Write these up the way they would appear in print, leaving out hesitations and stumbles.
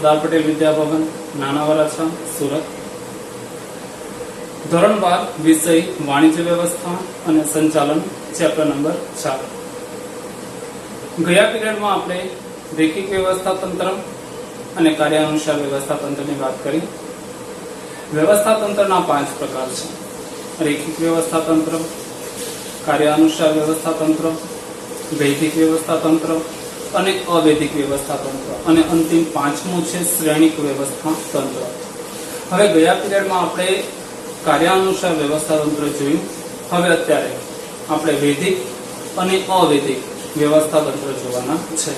સરદાર પટેલ વિદ્યાભવન, નાના વરાછા, સુરત. ધોરણ 12 વિષય વાણિજ્ય વ્યવસ્થા અને સંચાલન, ચેપ્ટર નંબર 4. ગયા પીરિયડમાં આપણે રેખિક વ્યવસ્થા તંત્ર અને કાર્યાનુસાર વ્યવસ્થા તંત્રની વાત કરી. વ્યવસ્થા તંત્રના 5 પ્રકાર છે: રેખિક વ્યવસ્થા તંત્ર, કાર્યાનુસાર વ્યવસ્થા તંત્ર, વૈદિક વ્યવસ્થા તંત્ર અને અવૈદિક વ્યવસ્થા તંત્ર, અને અંતિમ 5મું છે શ્રેણિક વ્યવસ્થા તંત્ર. હવે ગયા પીરિયડમાં આપણે કાર્યાનુસાર વ્યવસ્થા તંત્ર જોયું. હવે અત્યારે આપણે વૈદિક અને અવૈદિક વ્યવસ્થા તંત્ર જોવાના છે.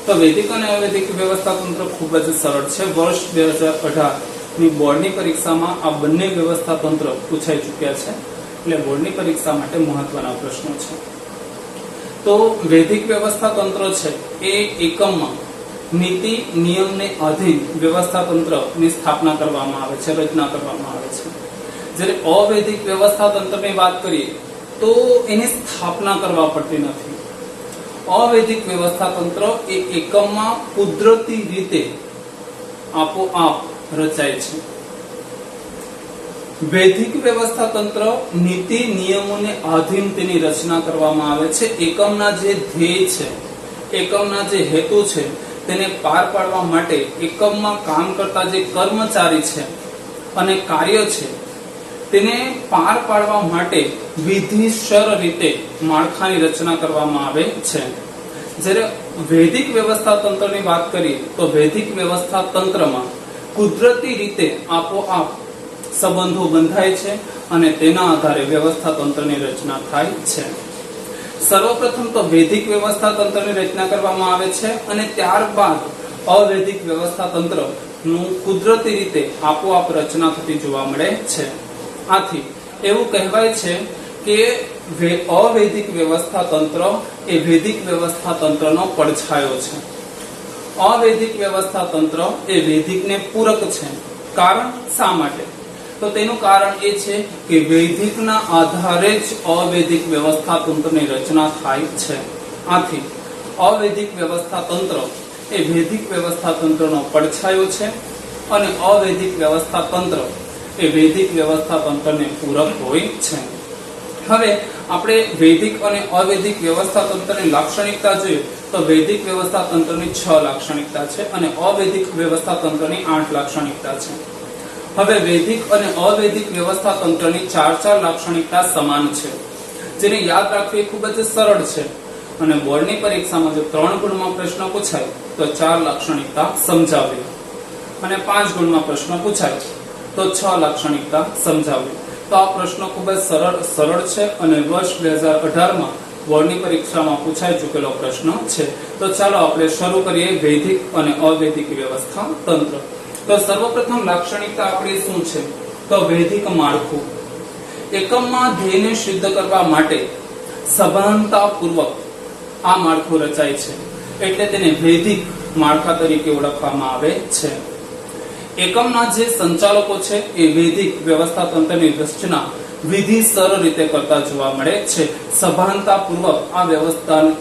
તો વૈદિક અને અવૈદિક વ્યવસ્થા તંત્ર ખૂબ જ સરળ છે. વર્ષ 2018 ની બોર્ડની પરીક્ષામાં આ બંને વ્યવસ્થા તંત્ર પૂછાઈ ચૂક્યા છે, એટલે બોર્ડની પરીક્ષા માટે મહત્વના પ્રશ્નો છે. તો વૈદિક વ્યવસ્થા તંત્ર છે એ એકમમાં નીતિ નિયમને આધીન વ્યવસ્થા તંત્રની સ્થાપના કરવામાં આવે છે, રચના કરવામાં આવે છે. જ્યારે અવૈદિક વ્યવસ્થા તંત્રની વાત કરીએ તો એની સ્થાપના કરવા પડતી નથી. અવૈદિક વ્યવસ્થા તંત્ર એ એકમમાં કુદરતી રીતે આપોઆપ રચાય છે. વૈદિક વ્યવસ્થા તંત્ર નીતિ નિયમોને આધીન તેની રચના કરવામાં આવે છે. એકમના જે ધ્યેય છે, એકમના જે હેતુ છે, તેને પાર પાડવા માટે એકમમાં કામ કરતા જે કર્મચારી છે અને કાર્ય છે તેને પાર પાડવા માટે વિધિસર રીતે માળખાની રચના કરવામાં આવે છે. જ્યારે વૈદિક વ્યવસ્થા તંત્રની વાત કરીએ તો વૈદિક વ્યવસ્થા તંત્રમાં કુદરતી રીતે આપોઆપ સંબંધો બંધાય છે અને તેના આધારે વ્યવસ્થા તંત્રની રચના થાય છે. સર્વપ્રથમ તો વૈદિક વ્યવસ્થા તંત્રની રચના કરવામાં આવે છે અને ત્યારબાદ અવૈદિક વ્યવસ્થા તંત્રનું કુદરતી રીતે આપોઆપ રચના થતી જોવા મળે છે. આથી એવું કહેવાય છે કે અવૈદિક વ્યવસ્થા તંત્ર એ વૈદિક વ્યવસ્થા તંત્રનો પડછાયો છે. અવૈદિક વ્યવસ્થા તંત્ર એ વૈદિકને પૂરક છે. કારણ શા માટે? તો તેનું કારણ એ છે કે વૈદિકના આધારે જ અવૈદિક વ્યવસ્થા તંત્રની રચના થાય છે. આથી અવૈદિક વ્યવસ્થા તંત્ર એ વૈદિક વ્યવસ્થા તંત્રનો પડછાયો છે અને અવૈદિક વ્યવસ્થા તંત્ર એ વૈદિક વ્યવસ્થા તંત્રને પૂરક હોય છે. હવે આપણે વૈદિક અને અવૈદિક વ્યવસ્થા તંત્રની લાક્ષણિકતા જોઈએ તો વૈદિક વ્યવસ્થા તંત્રની 6 લાક્ષણિકતા છે અને અવૈદિક વ્યવસ્થા તંત્રની 8 લાક્ષણિકતા છે. હવે વૈદિક અને અવૈદિક વ્યવસ્થા તંત્રની 4 લાક્ષણિકતા સમાન છે, જેને યાદ રાખવી ખૂબ જ સરળ છે. અને બોર્ડની પરીક્ષામાં જો 3 ગુણમાં પ્રશ્ન પૂછાય તો 4 લાક્ષણિકતા સમજાવવી, અને 5 ગુણમાં પ્રશ્ન પૂછાય તો 6 લાક્ષણિકતા સમજાવવી. તો આ પ્રશ્ન ખૂબ જ સરળ છે અને વર્ષ 2018માં બોર્ડની પરીક્ષામાં પૂછાઈ ચૂકેલો પ્રશ્ન છે. તો ચાલો આપણે શરૂ કરીએ વૈદિક અને અવૈદિક વ્યવસ્થા તંત્ર. તો સર્વપ્રથમ લાક્ષણિકતા આપણી શું છે? તો વૈદિક માળખું. એકમમાં ધ્યેયને સિદ્ધ કરવા માટે સભાનતાપૂર્વક આ માળખું રચાય છે, એટલે તેને વૈદિક માળખા તરીકે ઓળખવામાં આવે છે. એકમના જે સંચાલકો છે એ વૈદિક વ્યવસ્થા તંત્રની રચના વિધિસર રીતે કરતા જોવા મળે છે. સભાનતાપૂર્વક આ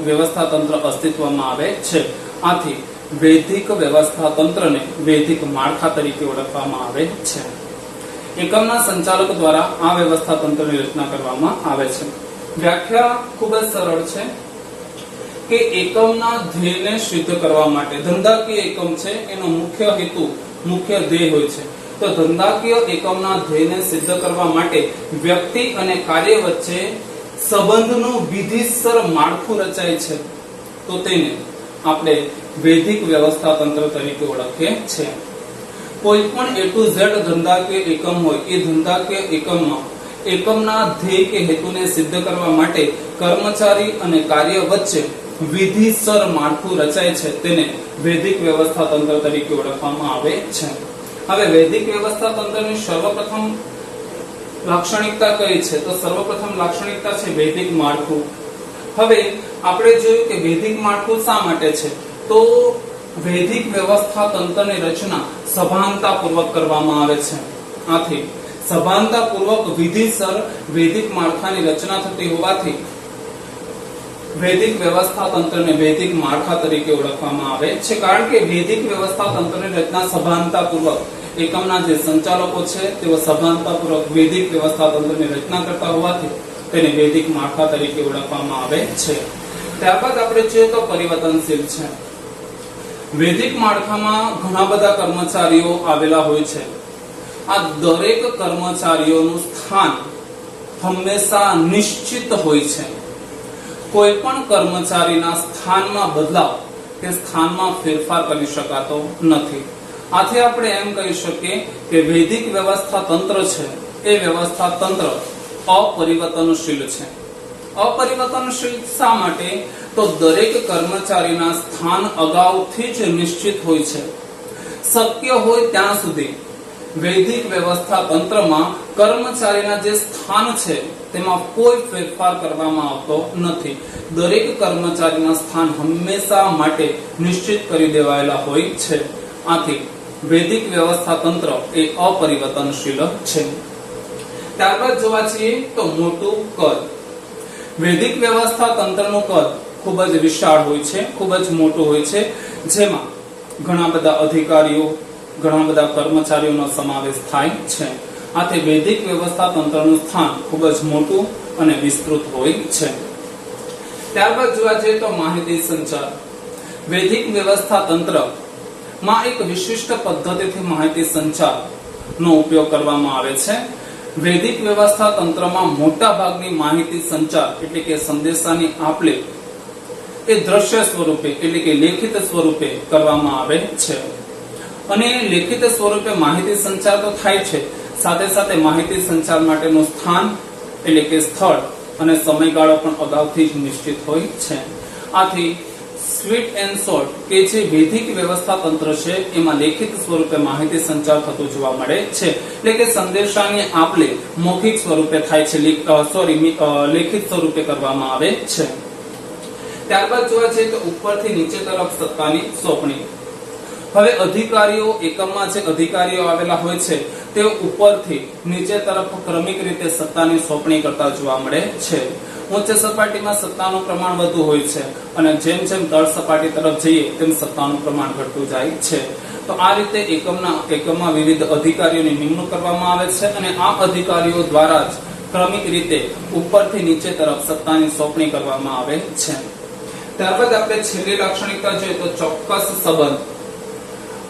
વ્યવસ્થા તંત્ર અસ્તિત્વમાં આવે છે. આથી વૈદિક વ્યવસ્થા તંત્રને વૈદિક માળખા તરીકે ઓળખવામાં આવે છે. એકમના સંચાલક દ્વારા આ વ્યવસ્થા તંત્રની રચના કરવામાં આવે છે. વ્યાખ્યા ખૂબ જ સરળ છે કે એકમના ધ્યેયને સિદ્ધ કરવા માટે, ધંધાકીય એકમ છે એનો મુખ્ય હેતુ, મુખ્ય ધ્યેય હોય છે. તો ધંધાકીય એકમના ધ્યેયને સિદ્ધ કરવા માટે વ્યક્તિ અને કાર્ય વચ્ચે સંબંધનું વિધિસર માળખું રચાય છે. તો તેને આપણે વૈદિક વ્યવસ્થા તંત્ર તરીકે ઓળખીએ છીએ. કોઈ પણ A to Z ધંધાકીય એકમ હોય એ ધંધાકીય એકમમાં એકમના ધ્યેય કે હેતુને સિદ્ધ કરવા માટે કર્મચારી અને કાર્ય વચ્ચે વિધિસર માળખું રચાય છે, તેને વૈદિક વ્યવસ્થા તંત્ર તરીકે ઓળખવામાં આવે છે. હવે વૈદિક વ્યવસ્થા તંત્રની સર્વપ્રથમ લાક્ષણિકતા કઈ છે? તો સર્વપ્રથમ લાક્ષણિકતા છે વૈદિક માળખું. હવે આપણે જોયું કે વૈદિક માળખું શા માટે છે? તો વૈદિક વ્યવસ્થા તંત્રની રચના સભાનતાપૂર્વક કરવામાં આવે છે. આથી સભાનતાપૂર્વક વિધિસર વૈદિક માળખાની રચના થતી હોવાથી વૈદિક વ્યવસ્થા તંત્રને વૈદિક માળખા તરીકે ઓળખવામાં આવે છે, કારણ કે વૈદિક વ્યવસ્થા તંત્રની રચના સભાનતાપૂર્વક એકમના જે સંચાલકો છે તેઓ સભાનતાપૂર્વક વૈદિક વ્યવસ્થા તંત્રની રચના કરતા હોવાથી તેને વૈદિક માળખા તરીકે ઓળખવામાં આવે છે. ત્યારબાદ આપણે જોઈએ તો પરિવર્તનશીલ છે. વૈદિક માળખામાં ઘણા બધા કર્મચારીઓ આવેલા હોય છે. આ દરેક કર્મચારીઓનું સ્થાન હંમેશા નિશ્ચિત હોય છે. કોઈ પણ કર્મચારીના સ્થાનમાં બદલાવ કે સ્થાનમાં ફેરફાર કરી શકાતો નથી. આથી આપણે એમ કહી શકીએ કે વૈદિક વ્યવસ્થા તંત્ર છે એ વ્યવસ્થા તંત્ર અપરિવર્તનશીલ છે. અપરિવર્તનશીલ શા માટે? તો દરેક કર્મચારીના સ્થાન અગાઉથી જ નિશ્ચિત હોય છે. શક્ય હોય ત્યાં સુધી વૈદિક વ્યવસ્થા તંત્રમાં કર્મચારીના જે સ્થાન છે તેમાં કોઈ ફેરફાર કરવામાં આવતો નથી. દરેક કર્મચારીના સ્થાન હંમેશા માટે નિશ્ચિત કરી દેવાયેલા હોય છે. આથી વૈદિક વ્યવસ્થા તંત્ર એ અપરિવર્તનશીલ છે. ત્યારબાદ જોવા જઈએ તો મોટું કદ. વૈદિક વ્યવસ્થા તંત્રનું કદ ખૂબ જ વિશાળ હોય છે, ખૂબ જ મોટું હોય છે, જેમાં ઘણા બધા અધિકારીઓ, ઘણા બધા કર્મચારીઓનો સમાવેશ થાય છે. આથી વૈદિક વ્યવસ્થા તંત્રનું સ્થાન ખૂબ જ મોટું અને વિસ્તૃત હોય છે. ત્યારબાદ જોવા જઈએ તો માહિતી સંચાર. વૈદિક વ્યવસ્થા તંત્રમાં એક વિશિષ્ટ પદ્ધતિથી માહિતી સંચારનો ઉપયોગ કરવામાં આવે છે. વૈદિક વ્યવસ્થા તંત્રમાં મોટા ભાગની માહિતી સંચાર એટલે કે સંદેશાની આપ-લે એ દ્રશ્ય સ્વરૂપે એટલે કે લેખિત સ્વરૂપે કરવામાં આવે છે. અને લેખિત સ્વરૂપે માહિતી સંચાર તો થાય છે, સાથે સાથે માહિતી સંચાર માટેનું સ્થાન એટલે કે સ્થળ અને સમયગાળો પણ અગાઉથી જ નિશ્ચિત હોય છે. આથી સ્વીટ એન્ડ શોર્ટ કે જે વૈદિક વ્યવસ્થા તંત્ર છે એમાં લેખિત સ્વરૂપે માહિતી સંચાર થતું જોવા મળે છે. એટલે કે સંદેશાની આપ-લે મૌખિક સ્વરૂપે થાય છે, લેખિત સ્વરૂપે કરવામાં આવે છે. ત્યારબાદ જોવા જઈએ તો ઉપરથી નીચે તરફ સત્તાની સોંપણી. હવે અધિકારીઓ, એકમમાં જે અધિકારીઓ આવેલા હોય છે તેઓ ઉપરથી નીચે તરફ ક્રમિક રીતે સત્તાની સોંપણી કરતા જોવા મળે છે. ઉચ્ચ સપાટીમાં સત્તાનું પ્રમાણ વધુ હોય છે અને જેમ જેમ તળ સપાટી તરફ જઈએ તેમ સત્તાનું પ્રમાણ ઘટતું જાય છે. તો આ રીતે એકમમાં વિવિધ અધિકારીઓની નિમણૂક કરવામાં આવે છે અને આ અધિકારીઓ દ્વારા જ ક્રમિક રીતે ઉપરથી નીચે તરફ સત્તાની સોંપણી કરવામાં આવે છે. ત્યારબાદ આપણે છેલ્લી લાક્ષણિકતા જોઈએ તો ચોક્કસ સંબંધ.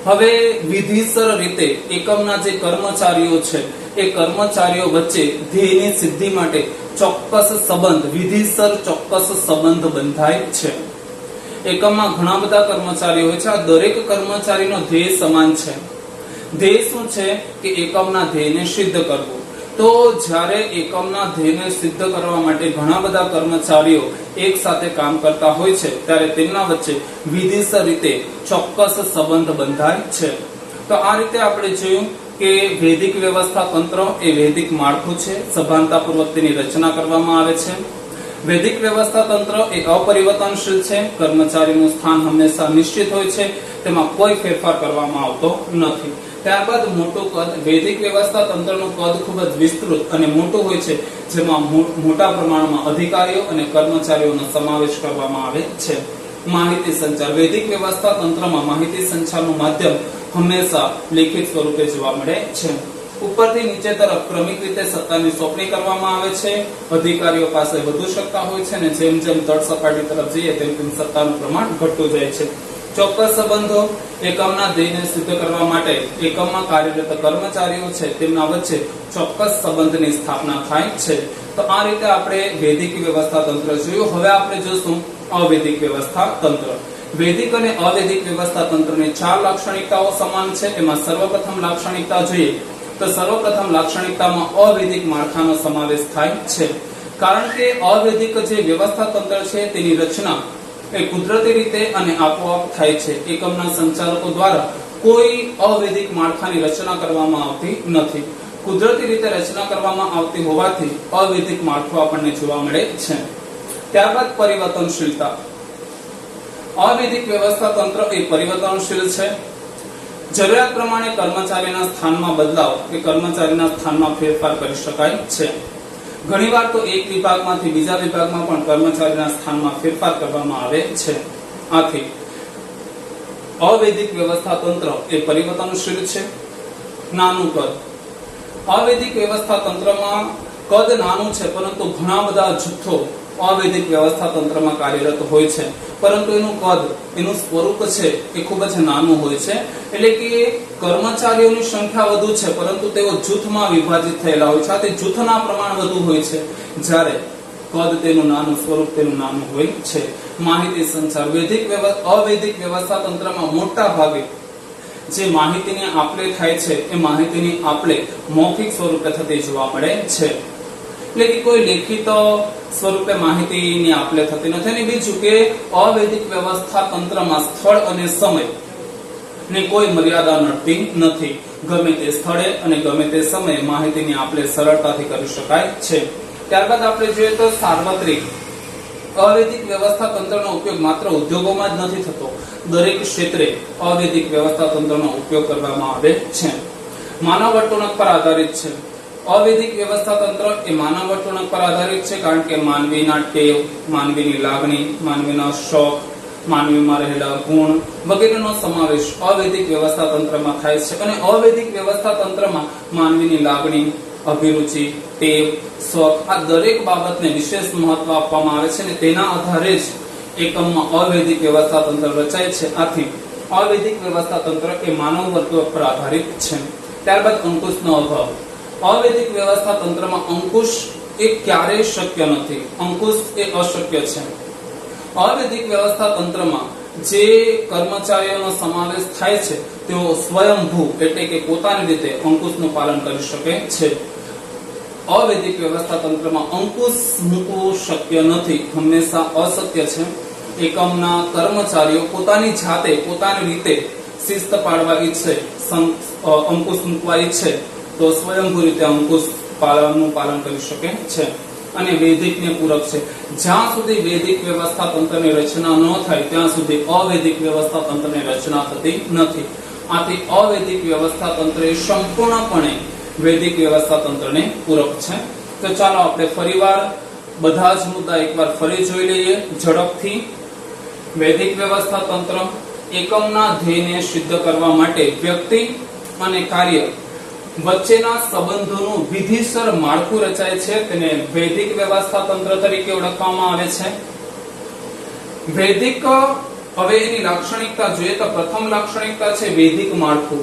હવે વિધિસર રીતે એકમના જે કર્મચારીઓ છે એ કર્મચારીઓ વચ્ચે ધ્યેયની સિદ્ધિ માટે ચોક્કસ સંબંધ, વિધિસર ચોક્કસ સંબંધ બંધાય છે. એકમમાં ઘણા બધા કર્મચારીઓ હોય છે. આ દરેક કર્મચારીનો ધ્યેય સમાન છે. ધ્યેય શું છે કે એકમના ધ્યેયને સિદ્ધ કરવું. તો જ્યારે એકમના ધ્યેયને સિદ્ધ કરવા માટે ઘણા બધા કર્મચારીઓ એક સાથે કામ કરતા હોય છે ત્યારે તેમના વચ્ચે વિધિસર રીતે ચોક્કસ સંબંધ બંધાય છે. તો આ રીતે આપણે જોયું કે વૈદિક વ્યવસ્થા તંત્ર એ વૈદિક માળખું છે, સભાનતાપૂર્વક તેની રચના કરવામાં આવે છે. વૈદિક વ્યવસ્થા તંત્ર એ અપરિવર્તનશીલ છે, કર્મચારીનું સ્થાન હંમેશા નિશ્ચિત હોય છે, તેમાં કોઈ ફેરફાર કરવામાં આવતો નથી. ત્યારબાદ મોટું કદ. વૈદિક વ્યવસ્થા તંત્રનું કદ ખૂબ જ વિસ્તૃત અને મોટું હોય છે, જેમાં મોટા પ્રમાણમાં અધિકારીઓ અને કર્મચારીઓનો સમાવેશ કરવામાં આવે છે. માહિતી સંચાર. વૈદિક વ્યવસ્થા તંત્રમાં માહિતી સંચારનું માધ્યમ હંમેશા લેખિત સ્વરૂપે જોવા મળે છે. ઉપરથી નીચે તરફ ક્રમિક રીતે સત્તાની સોંપણી કરવામાં આવે છે. અધિકારીઓ પાસે વધુ સત્તા હોય છે અને જેમ જેમ તળ સપાટી તરફ જઈએ તેમ તેમ સત્તાનું પ્રમાણ ઘટતું જાય છે. ચોક્કસ સંબંધો. એકમના ધ્યેયને સિદ્ધ કરવા માટે એકમમાં કાર્યરત કર્મચારીઓ છે તેમના વચ્ચે ચોક્કસ સંબંધની સ્થાપના થાય છે. તો આ રીતે આપણે વૈદિક વ્યવસ્થા તંત્ર જોયું. હવે આપણે જોશું અવૈદિક વ્યવસ્થા તંત્ર. વૈદિક અને અવૈદિક વ્યવસ્થા તંત્રની 4 લાક્ષણિકતાઓ સમાન છે. એમાં સર્વપ્રથમ લાક્ષણિકતા જોઈએ તો સર્વપ્રથમ લાક્ષણિકતામાં અવૈદિક માળખાનો સમાવેશ થાય છે. કારણ કે અવૈદિક જે વ્યવસ્થા તંત્ર છે તેની રચના એ કુદરતી રીતે અને આપોઆપ થાય છે. એકમના સંચાલકો દ્વારા કોઈ અવૈદિક માળખાની રચના કરવામાં આવતી નથી. કુદરતી રીતે રચના કરવામાં આવતી હોવાથી અવૈદિક માળખું આપણને જોવા મળે છે. ત્યારબાદ પરિવર્તનશીલતા. અવૈદિક વ્યવસ્થા તંત્ર એ પરિવર્તનશીલ છે. જરૂરિયાત પ્રમાણે કર્મચારીના સ્થાનમાં બદલાવ કે કર્મચારીના સ્થાનમાં ફેરફાર કરી શકાય છે. ઘણીવાર તો એક વિભાગમાંથી બીજા વિભાગમાં પણ કર્મચારીના સ્થાનમાં ફેરફાર કરવામાં આવે છે. આથી અવૈધિક વ્યવસ્થા તંત્ર એ પરિવર્તનશીલ છે. નાનું કદ. અવૈધિક વ્યવસ્થા તંત્રમાં કદ નાનું છે, પરંતુ ઘણા બધા જૂથો અવૈધિક વ્યવસ્થા તંત્રમાં કાર્યરત હોય છે, પરંતુ એનું કદ, એનું સ્વરૂપ છે એ ખૂબ જ નાનું હોય છે. એટલે કે કર્મચારીઓની સંખ્યા વધુ છે, પરંતુ તેઓ જૂથમાં વિભાજિત થયેલા હોય છે. આથી જૂથના પ્રમાણ વધુ હોય છે, જ્યારે કદ તેનું નાનું, સ્વરૂપ તેનું નાનું હોય છે. માહિતી સંચાર. અવૈધિક વ્યવસ્થા તંત્રમાં મોટા ભાગે જે માહિતીની આપલે થાય છે એ માહિતીની આપલે મૌખિક સ્વરૂપે થતી જોવા મળે છે. એટલે કે કોઈ લેખિત સ્વરૂપે માહિતીની આપલે થતી નથી. અને બીજું કે અવૈધિક વ્યવસ્થા તંત્રમાં સ્થળ અને સમય ને કોઈ મર્યાદા નડતી નથી. ગમે તે સ્થળે અને ગમે તે સમયે માહિતીની આપલે સરળતાથી કરી શકાય છે. ત્યારબાદ આપણે જોઈએ તો સાર્વત્રિક. અવૈધિક વ્યવસ્થા તંત્રનો ઉપયોગ માત્ર ઉદ્યોગોમાં જ નથી થતો, દરેક ક્ષેત્રે અવૈધિક વ્યવસ્થા તંત્રનો ઉપયોગ કરવામાં આવે છે. માનવ વર્તણૂક પર આધારિત છે. અવૈધિક વ્યવસ્થા તંત્ર એ માનવ વર્તણૂક પર આધારિત છે, કારણ કે માનવીના ટેવ, માનવીની લાગણી, માનવીના શોખ, માનવીમાં રહેલા ગુણ વગેરેનો સમાવેશ અવૈધિક વ્યવસ્થા તંત્રમાં થાય છે. અને અવૈધિક વ્યવસ્થા તંત્રમાં માનવીની લાગણી, અભિરુચિ, ટેવ, શોખ આ દરેક બાબતને વિશેષ મહત્વ આપવામાં આવે છે, અને તેના આધારે જ એકમમાં અવૈધિક વ્યવસ્થા તંત્ર રચાય છે. આથી અવૈધિક વ્યવસ્થા તંત્ર એ માનવ વર્તણૂક પર આધારિત છે. ત્યારબાદ અંકુશનો અભાવ. અવૈધિક વ્યવસ્થા તંત્રમાં અંકુશ એ ક્યારેય શક્ય નથી. અંકુશ એ અશક્ય છે. અવૈધિક વ્યવસ્થા તંત્રમાં જે કર્મચારીઓનો સમાવેશ થાય છે તેઓ સ્વયંભૂ એટલે કે પોતાની રીતે અંકુશનું પાલન કરી શકે છે. અવૈધિક વ્યવસ્થા તંત્રમાં અંકુશ મૂકવું શક્ય નથી, હંમેશા અશક્ય છે. એકમના કર્મચારીઓ પોતાની જાતે, પોતાની રીતે શિસ્ત પાડવા ઈચ્છે, અંકુશ મૂકવા ઈચ્છે તો સ્વયંભૂ રીતે અંકુશ પાલનનું પાલન કરી શકે છે. અને વૈદિકને પૂરક છે. જ્યાં સુધી વૈદિક વ્યવસ્થા તંત્રની રચના ન થાય ત્યાં સુધી અવૈધિક વ્યવસ્થા તંત્રની રચના થતી નથી. આથી અવૈધિક વ્યવસ્થા તંત્ર એ સંપૂર્ણપણે વૈદિક વ્યવસ્થા તંત્રને પૂરક છે. તો ચાલો આપણે ફરીવાર બધા જ મુદ્દા એકવાર ફરી જોઈ લઈએ ઝડપથી. વૈદિક વ્યવસ્થા તંત્ર એકમના ધ્યેયને સિદ્ધ કરવા માટે વ્યક્તિ અને કાર્ય વચ્ચેના સંબંધોનું વિધિસર માળખું રચાય છે. તેને વૈદિક વ્યવસ્થા તંત્ર તરીકે ઓળખવામાં આવે છે. વૈદિક, હવે એની લાક્ષણિકતા જોઈએ તો પ્રથમ લાક્ષણિકતા છે વૈદિક માળખું.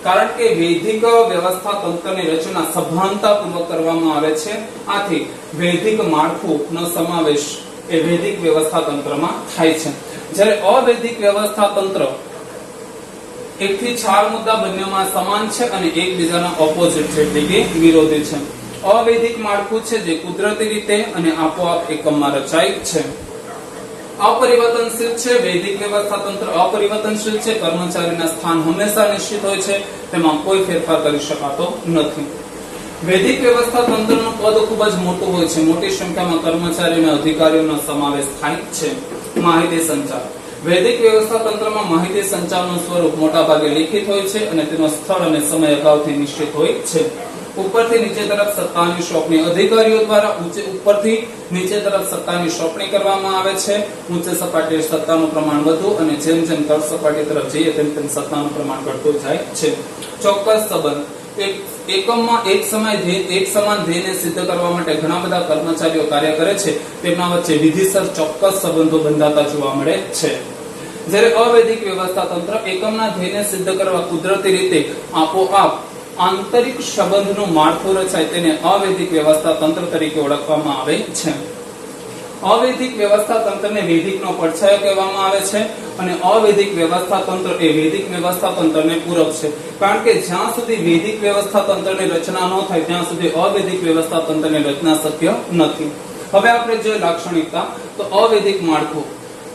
કારણ કે વૈદિક વ્યવસ્થા તંત્રની રચના સભાનતાપૂર્વક કરવામાં આવે છે. આથી વૈદિક માળખુંનો સમાવેશ એ વૈદિક વ્યવસ્થા તંત્રમાં થાય છે. જ્યારે અવૈદિક વ્યવસ્થા તંત્ર 1 થી 4 મુદ્દા બંનેમાં સમાન છે અને એકબીજાના ઓપોઝિટ છે, એટલે કે વિરોધી છે. અવૈદિક માળખું છે જે કુદરતી રીતે અને આપોઆપ એકમમાં રચાય છે. અપરિવર્તનશીલ છે. વૈદિક વ્યવસ્થા તંત્ર અપરિવર્તનશીલ છે. કર્મચારીના સ્થાન હંમેશા નિશ્ચિત હોય છે, તેમાં કોઈ ફેરફાર કરી શકાતો નથી. વૈદિક વ્યવસ્થા તંત્રનું પદ ખૂબ જ મોટું હોય છે. મોટી સંખ્યામાં કર્મચારીઓ અને અધિકારીઓનો સમાવેશ થાય છે. માહિતી સંચાર. વૈદિક વ્યવસ્થા તંત્રમાં માહિતી સંચારનું સ્વરૂપ મોટા ભાગે લિખિત હોય છે અને તેનો સ્થળ અને સમય અગાઉથી નિશ્ચિત હોય છે. ઉપરથી નીચે તરફ સત્તાની સોંપણી. અધિકારીઓ દ્વારા ઉપરથી નીચે તરફ સત્તાની સોંપણી કરવામાં આવે છે. ઊંચે સપાટીએ સત્તાનું પ્રમાણ વધુ અને જેમ જેમ તળ સપાટી તરફ જઈએ તેમ તેમ સત્તાનું પ્રમાણ ઘટતું જાય છે. ચોક્કસ સંબંધ. એકમમાં એક સમાન ધ્યેયને સિદ્ધ કરવા માટે ઘણા બધા કર્મચારીઓ કાર્ય કરે છે. તેમના વચ્ચે વિધિસર ચોક્કસ સંબંધો બંધાતા જોવા મળે છે. જ્યારે અવૈધિક વ્યવસ્થા તંત્ર એકમના ધ્યેયને સિદ્ધ કરવા કુદરતી રીતે આપોઆપ આંતરિક સંબંધનું માળખું રચાય તેને અવૈધિક વ્યવસ્થા તંત્ર તરીકે ઓળખવામાં આવે છે. અવૈધિક વ્યવસ્થા તંત્રને વૈદિકનો પડછાયો કહેવામાં આવે છે અને અવૈધિક વ્યવસ્થા તંત્ર એ વૈદિક વ્યવસ્થા તંત્રને પૂરક છે. કારણ કે જ્યાં સુધી વૈદિક વ્યવસ્થા તંત્રની રચના ન થાય ત્યાં સુધી અવૈધિક વ્યવસ્થા તંત્રની રચના શક્ય નથી. હવે આપણે જોઈએ લાક્ષણિકતા, તો અવૈધિક માળખું.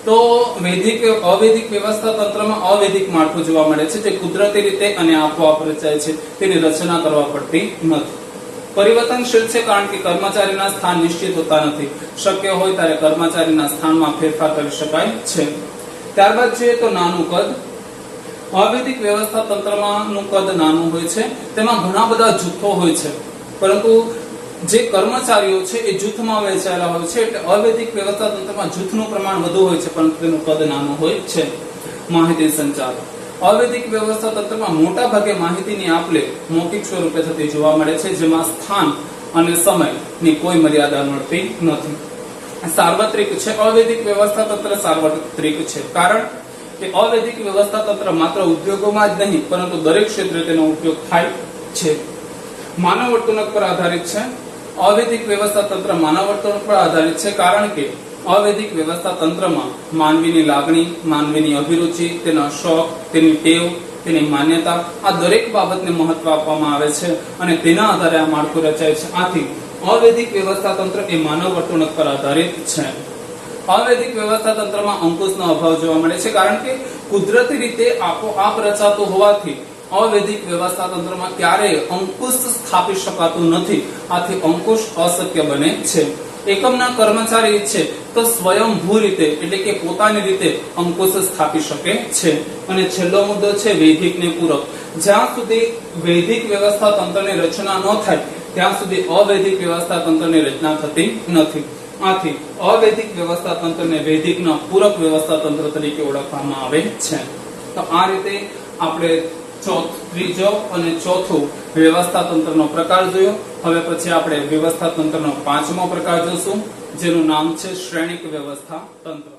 તો અવૈધિક વ્યવસ્થા તંત્રમાં અવૈધિક માળખું જોવા મળે છે જે કુદરતી રીતે અને આપોઆપ રચાય છે. તેની રચના કરવા પડતી નથી. પરિવર્તનશીલ છે કારણ કે કર્મચારીના સ્થાન નિશ્ચિત હોતા નથી. શક્ય હોય ત્યારે કર્મચારીના સ્થાનમાં ફેરફાર કરી શકાય છે. ત્યારબાદ જોઈએ તો નાનું કદ. અવૈધિક વ્યવસ્થા તંત્રમાંનું કદ નાનું હોય છે. તેમાં ઘણા બધા જૂથો હોય છે, પરંતુ જે કર્મચારીઓ છે એ જૂથમાં વહેંચાયેલા હોય છે, એટલે અવૈધિક વ્યવસ્થા તંત્રમાં જૂથનું પ્રમાણ વધુ હોય છે પરંતુ તેનું કદ નાનું હોય છે. માહિતી સંચાર. અવૈધિક વ્યવસ્થા તંત્રમાં મોટા ભાગે માહિતીની આપ-લે મૌખિક સ્વરૂપે થતી જોવા મળે છે, જેમાં સ્થાન અને સમયની કોઈ મર્યાદા મળતી નથી. સાર્વત્રિક છે. અવૈધિક વ્યવસ્થા તંત્ર સાર્વત્રિક છે, કારણ કે અવૈધિક વ્યવસ્થા તંત્ર માત્ર ઉદ્યોગોમાં જ નહીં પરંતુ દરેક ક્ષેત્રે તેનો ઉપયોગ થાય છે. માનવ વર્તણૂક પર આધારિત છે. અવૈધિક વ્યવસ્થા તંત્ર માનવ વર્તણૂક પર આધારિત છે, કારણ કે અવૈધિક વ્યવસ્થા તંત્રમાં માનવીની લાગણી, માનવીની અભિરુચિ, તેના શોખ, તેની ટેવ, તેની માન્યતા આ દરેક બાબતને મહત્વ આપવામાં આવે છે અને તેના આધારે આ માળખું રચાય છે. આથી અવૈધિક વ્યવસ્થા તંત્ર એ માનવ વર્તણૂક પર આધારિત છે. અવૈધિક વ્યવસ્થા તંત્રમાં અંકુશનો અભાવ જોવા મળે છે, કારણ કે કુદરતી રીતે આપોઆપ રચાતું હોવાથી અવૈધિક વ્યવસ્થા તંત્રમાં ક્યારેય અંકુશ સ્થાપી શકાતું નથી. આથી અંકુશ અશક્ય બને છે. એકમના કર્મચારી છે તો સ્વયંભૂ રીતે એટલે કે પોતાની રીતે અંકુશ સ્થાપી શકે છે. અને છેલ્લો મુદ્દો છે વૈધિક ને પૂરક. જ્યાં સુધી વૈધિક વ્યવસ્થા તંત્રની રચના ન થાય ત્યાં સુધી અવૈધિક વ્યવસ્થા તંત્રની રચના થતી નથી. આથી અવૈધિક વ્યવસ્થા તંત્રને વૈધિકના પૂરક વ્યવસ્થા તંત્ર તરીકે ઓળખવામાં આવે છે. તો આ રીતે આપણે ત્રીજો અને ચોથો વ્યવસ્થા તંત્રનો પ્રકાર જોયો. હવે પછી આપણે વ્યવસ્થા તંત્રનો પાંચમો પ્રકાર જોશું, જેનું નામ છે શ્રેણિક વ્યવસ્થા તંત્ર.